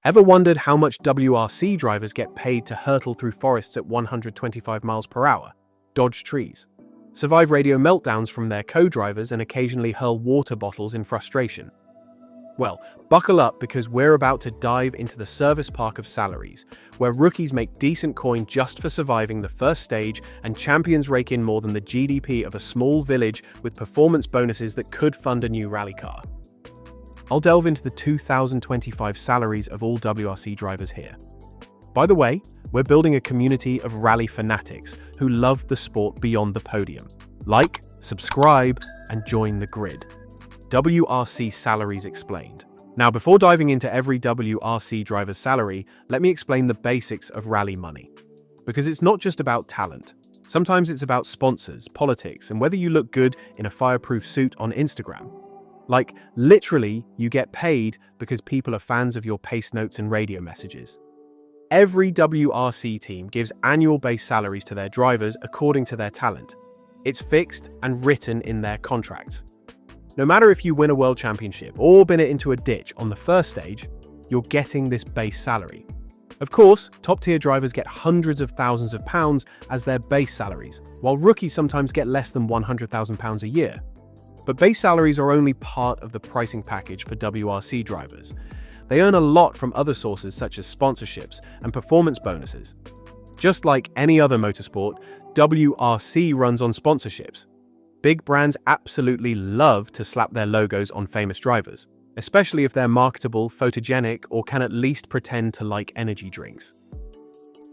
Ever wondered how much WRC drivers get paid to hurtle through forests at 125 miles per hour, dodge trees, survive radio meltdowns from their co-drivers, and occasionally hurl water bottles in frustration? Well, buckle up, because we're about to dive into the service park of salaries, where rookies make decent coin just for surviving the first stage and champions rake in more than the GDP of a small village with performance bonuses that could fund a new rally car. I'll delve into the 2025 salaries of all WRC drivers here. By the way, we're building a community of rally fanatics who love the sport beyond the podium. Like, subscribe, and join the grid. WRC salaries explained. Now, before diving into every WRC driver's salary, let me explain the basics of rally money. Because it's not just about talent. Sometimes it's about sponsors, politics, and whether you look good in a fireproof suit on Instagram. Like, literally, you get paid because people are fans of your pace notes and radio messages. Every WRC team gives annual base salaries to their drivers according to their talent. It's fixed and written in their contracts. No matter if you win a world championship or bin it into a ditch on the first stage, you're getting this base salary. Of course, top-tier drivers get hundreds of thousands of pounds as their base salaries, while rookies sometimes get less than £100,000 a year. But base salaries are only part of the pricing package for WRC drivers. They earn a lot from other sources such as sponsorships and performance bonuses. Just like any other motorsport, WRC runs on sponsorships. Big brands absolutely love to slap their logos on famous drivers, especially if they're marketable, photogenic, or can at least pretend to like energy drinks.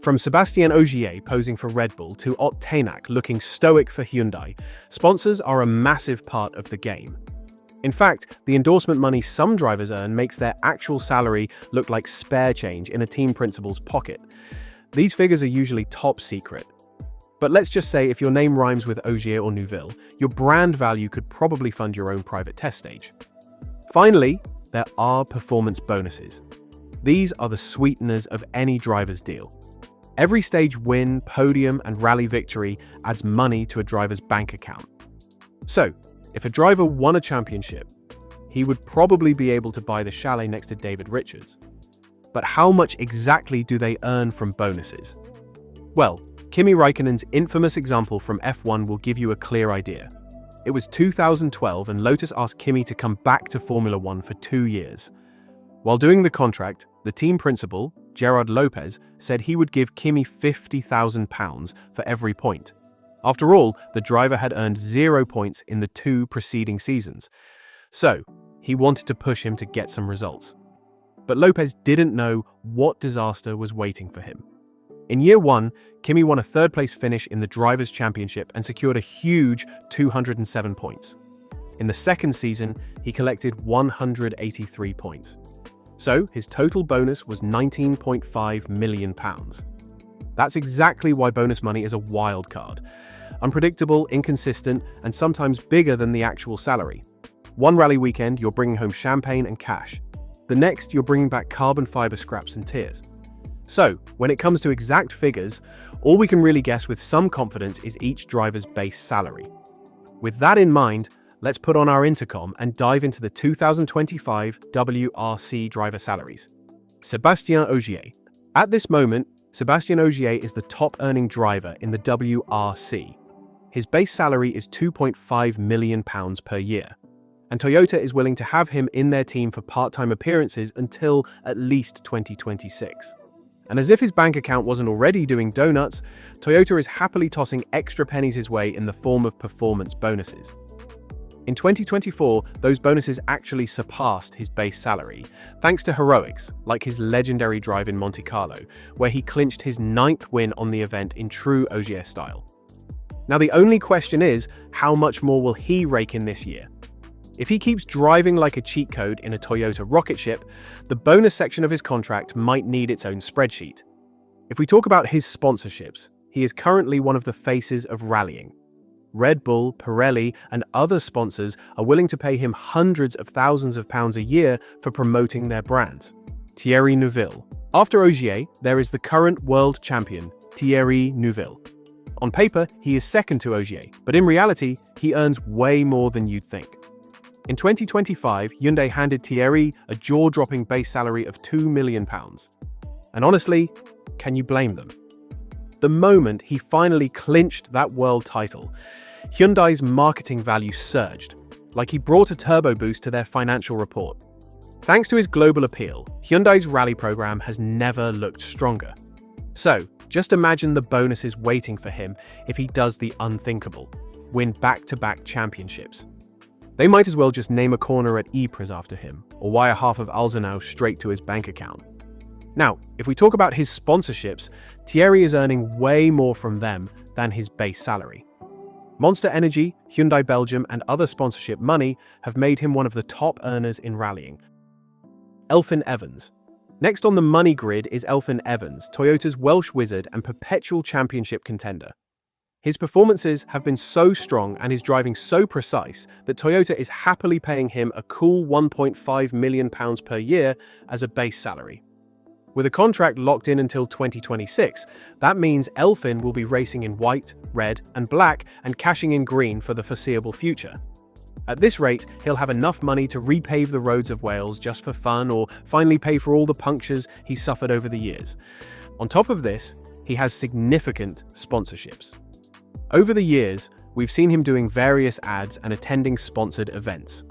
From Sébastien Ogier posing for Red Bull to Ott Tänak looking stoic for Hyundai, sponsors are a massive part of the game. In fact, the endorsement money some drivers earn makes their actual salary look like spare change in a team principal's pocket. These figures are usually top secret. But let's just say if your name rhymes with Ogier or Neuville, your brand value could probably fund your own private test stage. Finally, there are performance bonuses. These are the sweeteners of any driver's deal. Every stage win, podium, and rally victory adds money to a driver's bank account. So, if a driver won a championship, he would probably be able to buy the chalet next to David Richards. But how much exactly do they earn from bonuses? Well, Kimi Räikkönen's infamous example from F1 will give you a clear idea. It was 2012 and Lotus asked Kimi to come back to Formula One for 2 years. While doing the contract, the team principal, Gerard Lopez, said he would give Kimi £50,000 for every point. After all, the driver had earned 0 points in the 2 preceding seasons. So, he wanted to push him to get some results. But Lopez didn't know what disaster was waiting for him. In year 1, Kimi won a third-place finish in the Drivers' Championship and secured a huge 207 points. In the second season, he collected 183 points. So, his total bonus was £19.5 million. That's exactly why bonus money is a wild card. Unpredictable, inconsistent, and sometimes bigger than the actual salary. One rally weekend, you're bringing home champagne and cash. The next, you're bringing back carbon fiber scraps and tears. So, when it comes to exact figures, all we can really guess with some confidence is each driver's base salary. With that in mind, let's put on our intercom and dive into the 2025 WRC driver salaries. Sébastien Ogier. At this moment, Sébastien Ogier is the top-earning driver in the WRC. His base salary is £2.5 million per year, and Toyota is willing to have him in their team for part-time appearances until at least 2026. And as if his bank account wasn't already doing donuts, Toyota is happily tossing extra pennies his way in the form of performance bonuses. In 2024, those bonuses actually surpassed his base salary, thanks to heroics, like his legendary drive in Monte Carlo, where he clinched his 9th win on the event in true Ogier style. Now the only question is, how much more will he rake in this year? If he keeps driving like a cheat code in a Toyota rocket ship, the bonus section of his contract might need its own spreadsheet. If we talk about his sponsorships, he is currently one of the faces of rallying. Red Bull, Pirelli, and other sponsors are willing to pay him hundreds of thousands of pounds a year for promoting their brands. Thierry Neuville. After Ogier, there is the current world champion, Thierry Neuville. On paper, he is second to Ogier, but in reality, he earns way more than you'd think. In 2025, Hyundai handed Thierry a jaw-dropping base salary of £2 million. And honestly, can you blame them? The moment he finally clinched that world title, Hyundai's marketing value surged, like he brought a turbo boost to their financial report. Thanks to his global appeal, Hyundai's rally program has never looked stronger. So, just imagine the bonuses waiting for him if he does the unthinkable, win back-to-back championships. They might as well just name a corner at Ypres after him, or wire half of Alzenau straight to his bank account. Now, if we talk about his sponsorships, Thierry is earning way more from them than his base salary. Monster Energy, Hyundai Belgium, and other sponsorship money have made him one of the top earners in rallying. Elfyn Evans. Next on the money grid is Elfyn Evans, Toyota's Welsh wizard and perpetual championship contender. His performances have been so strong and his driving so precise that Toyota is happily paying him a cool £1.5 million per year as a base salary. With a contract locked in until 2026, that means Elfyn will be racing in white, red, and black and cashing in green for the foreseeable future. At this rate, he'll have enough money to repave the roads of Wales just for fun or finally pay for all the punctures he's suffered over the years. On top of this, he has significant sponsorships. Over the years, we've seen him doing various ads and attending sponsored events.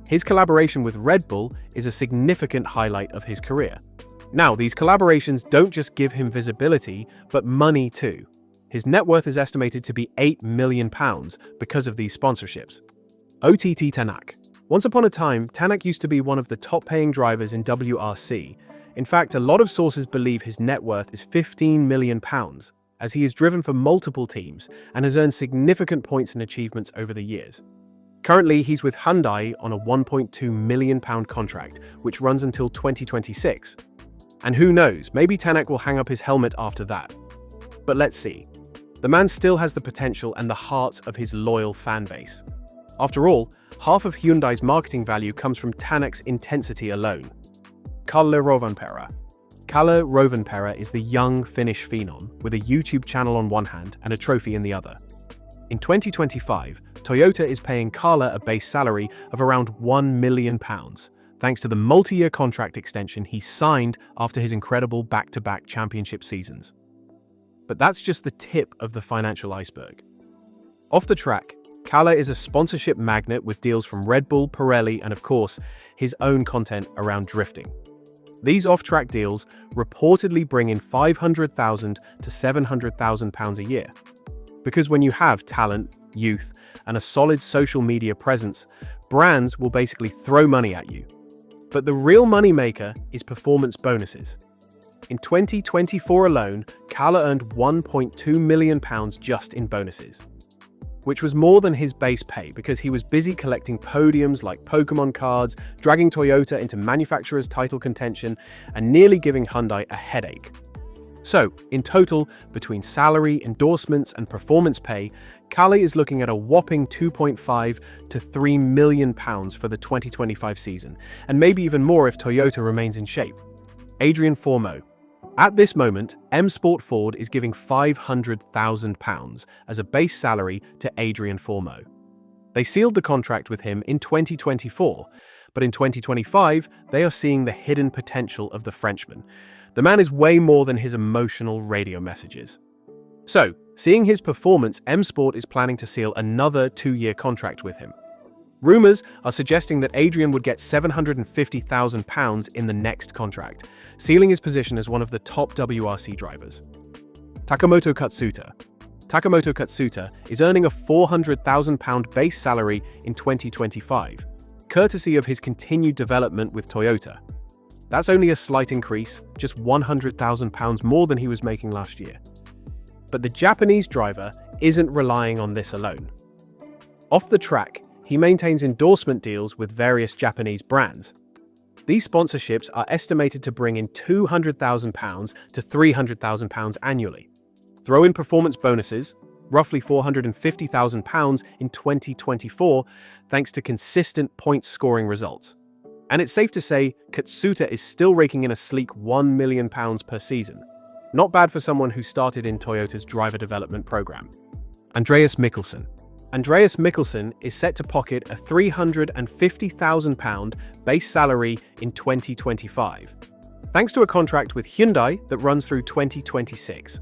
His collaboration with Red Bull is a significant highlight of his career. Now, these collaborations don't just give him visibility, but money too. His net worth is estimated to be £8 million because of these sponsorships. Ott Tänak. Once upon a time, Tänak used to be one of the top-paying drivers in WRC. In fact, a lot of sources believe his net worth is £15 million, as he is driven for multiple teams and has earned significant points and achievements over the years. Currently, he's with Hyundai on a £1.2 million contract, which runs until 2026. And who knows, maybe Tänak will hang up his helmet after that. But let's see. The man still has the potential and the hearts of his loyal fan base. After all, half of Hyundai's marketing value comes from Tänak's intensity alone. Kalle Rovanperä. Kalle Rovanperä is the young Finnish phenom with a YouTube channel on one hand and a trophy in the other. In 2025, Toyota is paying Kalle a base salary of around £1 million, thanks to the multi-year contract extension he signed after his incredible back-to-back championship seasons. But that's just the tip of the financial iceberg. Off the track, Kalle is a sponsorship magnet with deals from Red Bull, Pirelli, and of course, his own content around drifting. These off-track deals reportedly bring in £500,000 to £700,000 a year. Because when you have talent, youth, and a solid social media presence, brands will basically throw money at you. But the real moneymaker is performance bonuses. In 2024 alone, Kalle earned £1.2 million just in bonuses, which was more than his base pay because he was busy collecting podiums like Pokemon cards, dragging Toyota into manufacturer's title contention, and nearly giving Hyundai a headache. So, in total, between salary, endorsements, and performance pay, Kalle is looking at a whopping £2.5 to £3 million for the 2025 season, and maybe even more if Toyota remains in shape. Adrien Fourmaux. At this moment, M Sport Ford is giving £500,000 as a base salary to Adrien Fourmaux. They sealed the contract with him in 2024, but in 2025, they are seeing the hidden potential of the Frenchman. The man is way more than his emotional radio messages. So, seeing his performance, M Sport is planning to seal another 2-year contract with him. Rumours are suggesting that Adrien would get £750,000 in the next contract, sealing his position as one of the top WRC drivers. Takamoto Katsuta. Takamoto Katsuta is earning a £400,000 base salary in 2025, courtesy of his continued development with Toyota. That's only a slight increase, just £100,000 more than he was making last year. But the Japanese driver isn't relying on this alone. Off the track, he maintains endorsement deals with various Japanese brands. These sponsorships are estimated to bring in £200,000 to £300,000 annually. Throw in performance bonuses, roughly £450,000 in 2024, thanks to consistent point-scoring results. And it's safe to say Katsuta is still raking in a sleek £1 million per season. Not bad for someone who started in Toyota's driver development program. Andreas Mikkelsen. Andreas Mikkelsen is set to pocket a £350,000 base salary in 2025, thanks to a contract with Hyundai that runs through 2026.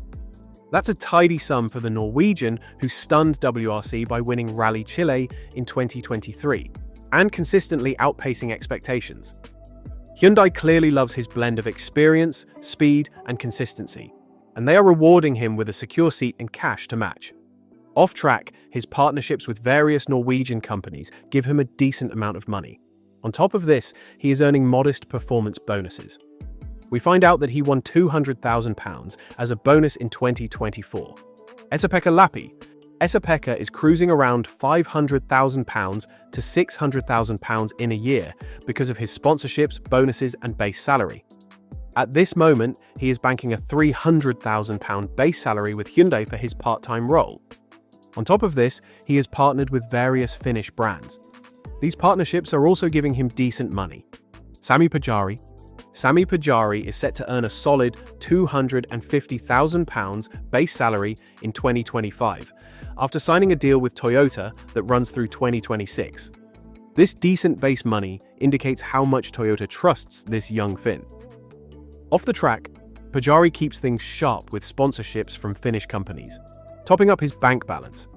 That's a tidy sum for the Norwegian who stunned WRC by winning Rally Chile in 2023 and consistently outpacing expectations. Hyundai clearly loves his blend of experience, speed, and consistency, and they are rewarding him with a secure seat and cash to match. Off-track, his partnerships with various Norwegian companies give him a decent amount of money. On top of this, he is earning modest performance bonuses. We find out that he won £200,000 as a bonus in 2024. Esapekka Lappi. Esapekka is cruising around £500,000 to £600,000 in a year because of his sponsorships, bonuses, and base salary. At this moment, he is banking a £300,000 base salary with Hyundai for his part-time role. On top of this, he is partnered with various Finnish brands. These partnerships are also giving him decent money. Sami Pajari. Sami Pajari is set to earn a solid £250,000 base salary in 2025, after signing a deal with Toyota that runs through 2026. This decent base money indicates how much Toyota trusts this young Finn. Off the track, Pajari keeps things sharp with sponsorships from Finnish companies, topping up his bank balance.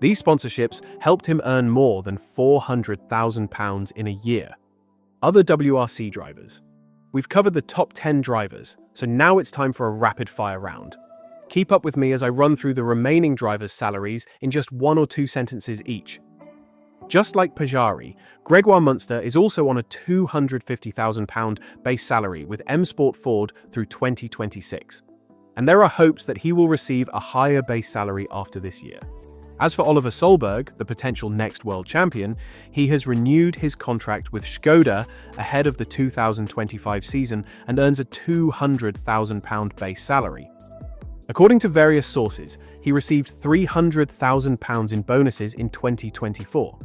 These sponsorships helped him earn more than £400,000 in a year. Other WRC drivers. We've covered the top 10 drivers, so now it's time for a rapid-fire round. Keep up with me as I run through the remaining drivers' salaries in just 1 or 2 sentences each. Just like Pajari, Gregoire Munster is also on a £250,000 base salary with M Sport Ford through 2026. And there are hopes that he will receive a higher base salary after this year. As for Oliver Solberg, the potential next world champion, he has renewed his contract with Skoda ahead of the 2025 season and earns a £200,000 base salary. According to various sources, he received £300,000 in bonuses in 2024.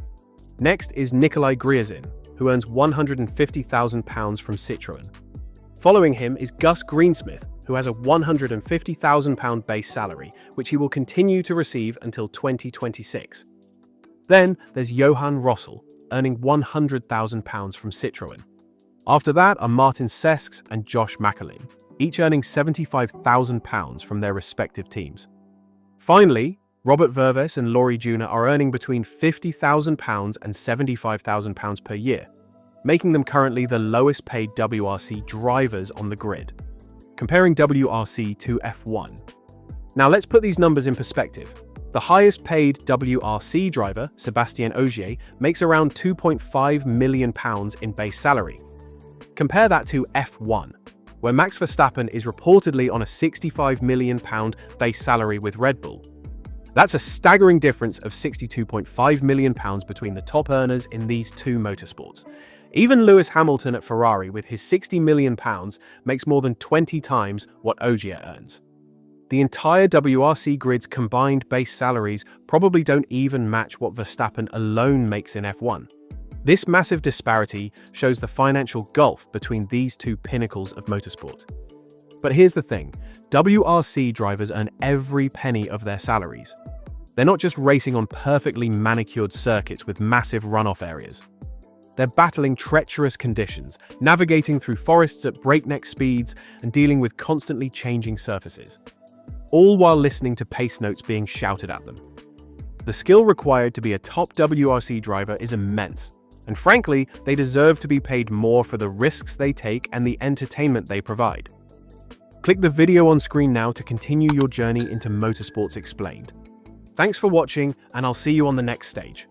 Next is Nikolai Griazin, who earns £150,000 from Citroën. Following him is Gus Greensmith, who has a £150,000 base salary, which he will continue to receive until 2026. Then there's Johan Rossel, earning £100,000 from Citroën. After that are Martin Sesks and Josh McAlin, each earning £75,000 from their respective teams. Finally, Robert Verves and Laurie Juna are earning between £50,000 and £75,000 per year, making them currently the lowest paid WRC drivers on the grid. Comparing WRC to F1. Now let's put these numbers in perspective. The highest paid WRC driver, Sébastien Ogier, makes around £2.5 million in base salary. Compare that to F1, where Max Verstappen is reportedly on a £65 million base salary with Red Bull. That's a staggering difference of £62.5 million between the top earners in these two motorsports. Even Lewis Hamilton at Ferrari with his £60 million makes more than 20 times what Ogier earns. The entire WRC grid's combined base salaries probably don't even match what Verstappen alone makes in F1. This massive disparity shows the financial gulf between these two pinnacles of motorsport. But here's the thing, WRC drivers earn every penny of their salaries. They're not just racing on perfectly manicured circuits with massive runoff areas. They're battling treacherous conditions, navigating through forests at breakneck speeds, and dealing with constantly changing surfaces, all while listening to pace notes being shouted at them. The skill required to be a top WRC driver is immense, and frankly, they deserve to be paid more for the risks they take and the entertainment they provide. Click the video on screen now to continue your journey into Motorsports Explained. Thanks for watching, and I'll see you on the next stage.